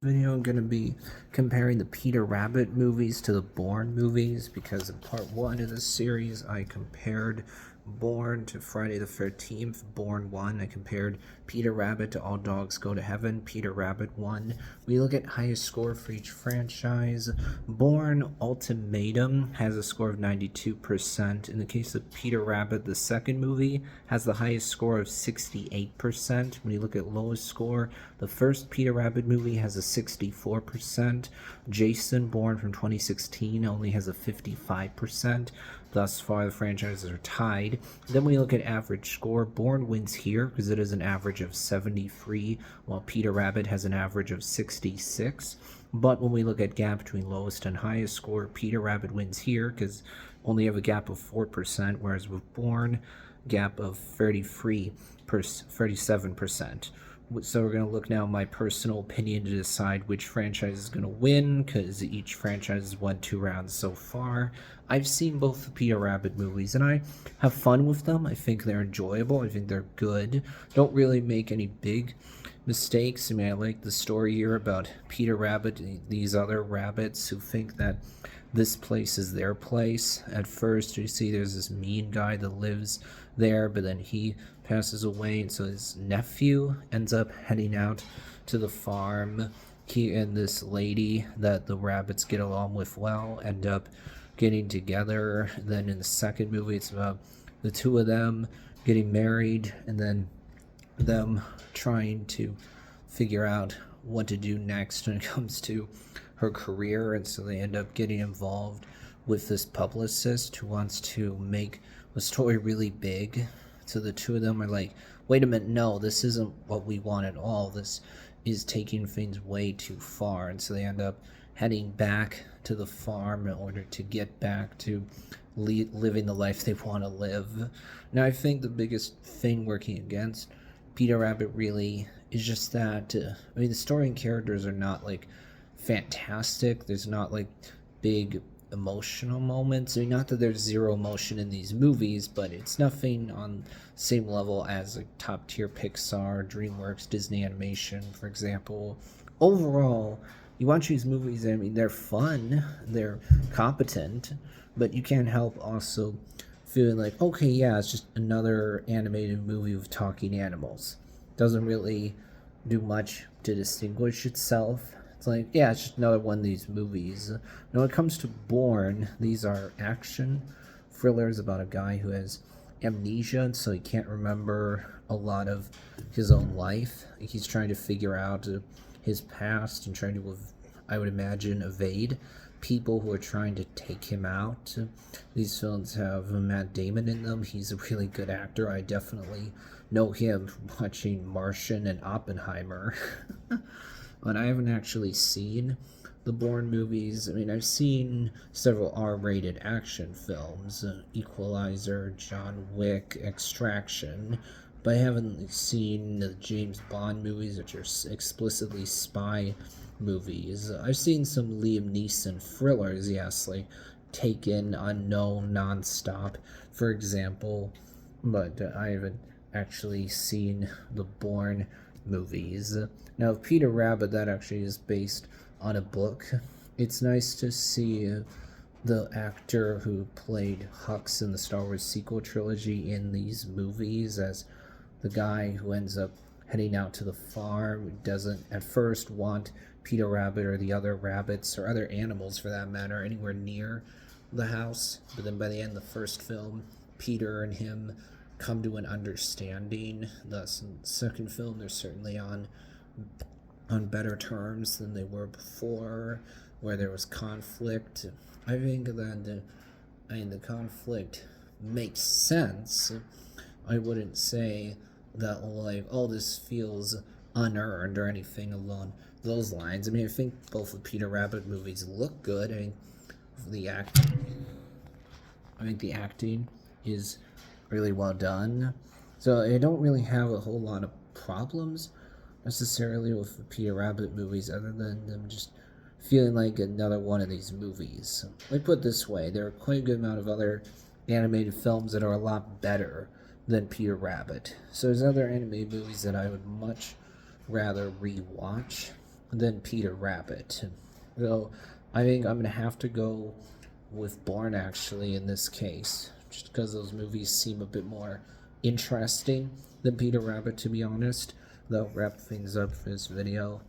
Video I'm going to be comparing the Peter Rabbit movies to the Bourne movies because in part 1 of this series I compared Bourne to Friday the 13th. Bourne 1, I compared Peter Rabbit to All Dogs Go to Heaven. Peter Rabbit 1. We look at highest score for each franchise. Bourne Ultimatum has a score of 92%. In the case of Peter Rabbit, the second movie has the highest score of 68%. When you look at lowest score, the first Peter Rabbit movie has a 64%. Jason Bourne from 2016 only has a 55%. Thus far, the franchises are tied. Then we look at average score. Bourne wins here because it is an average of 73, while Peter Rabbit has an average of 66. But when we look at gap between lowest and highest score, Peter Rabbit wins here because only have a gap of 4%, whereas with Bourne, gap of 37%. So we're going to look now at my personal opinion to decide which franchise is going to win, because each franchise has won 2 rounds so far. I've seen both the Peter Rabbit movies, and I have fun with them. I think they're enjoyable. I think they're good. Don't really make any big mistakes. I mean, I like the story here about Peter Rabbit, these other rabbits who think that this place is their place. At first, you see there's this mean guy that lives there, but then he passes away, and so his nephew ends up heading out to the farm. He and this lady that the rabbits get along with well end up getting together. Then in the second movie, it's about the two of them getting married, and then them trying to figure out what to do next when it comes to her career, and so they end up getting involved with this publicist who wants to make the story really big. So the two of them are like, wait a minute, no, this isn't what we want at all. This is taking things way too far. And so they end up heading back to the farm in order to get back to living the life they want to live. Now, I think the biggest thing working against Peter Rabbit really is just that, the story and characters are not like fantastic. There's not like big emotional moments. I mean, not that there's zero emotion in these movies, but it's nothing on the same level as like top tier Pixar, DreamWorks, Disney Animation, for example. Overall, you watch these movies, I mean, they're fun, they're competent, but you can't help also feeling like, okay, yeah, it's just another animated movie with talking animals. Doesn't really do much to distinguish itself. It's like, yeah, it's just another one of these movies. Now, when it comes to Bourne, these are action thrillers about a guy who has amnesia, and so he can't remember a lot of his own life. He's trying to figure out his past and trying to, I would imagine, evade people who are trying to take him out. These films have Matt Damon in them. He's a really good actor. I definitely know him from watching Martian and Oppenheimer. But I haven't actually seen the Bourne movies. I mean, I've seen several R-rated action films, Equalizer, John Wick, Extraction, but I haven't seen the James Bond movies, which are explicitly spy movies. I've seen some Liam Neeson thrillers, yes, like Taken, Unknown, Nonstop, for example, but I haven't actually seen the Bourne movies. Now, Peter Rabbit, that actually is based on a book. It's nice to see the actor who played Hux in the Star Wars sequel trilogy in these movies as the guy who ends up heading out to the farm, who doesn't at first want Peter Rabbit or the other rabbits or other animals for that matter anywhere near the house. But then by the end of the first film, Peter and him come to an understanding. Thus, in the second film, they're certainly on better terms than they were before, where there was conflict. I think that the conflict makes sense. I wouldn't say that, like, oh, this feels unearned or anything along those lines. I mean, I think both the Peter Rabbit movies look good. The the acting is really well done. So I don't really have a whole lot of problems necessarily with the Peter Rabbit movies, other than them just feeling like another one of these movies. Let me put it this way, there are quite a good amount of other animated films that are a lot better than Peter Rabbit. So there's other animated movies that I would much rather rewatch. than Peter Rabbit. So I think I'm gonna have to go with Bourne actually in this case, just because those movies seem a bit more interesting than Peter Rabbit, to be honest. That'll wrap things up for this video.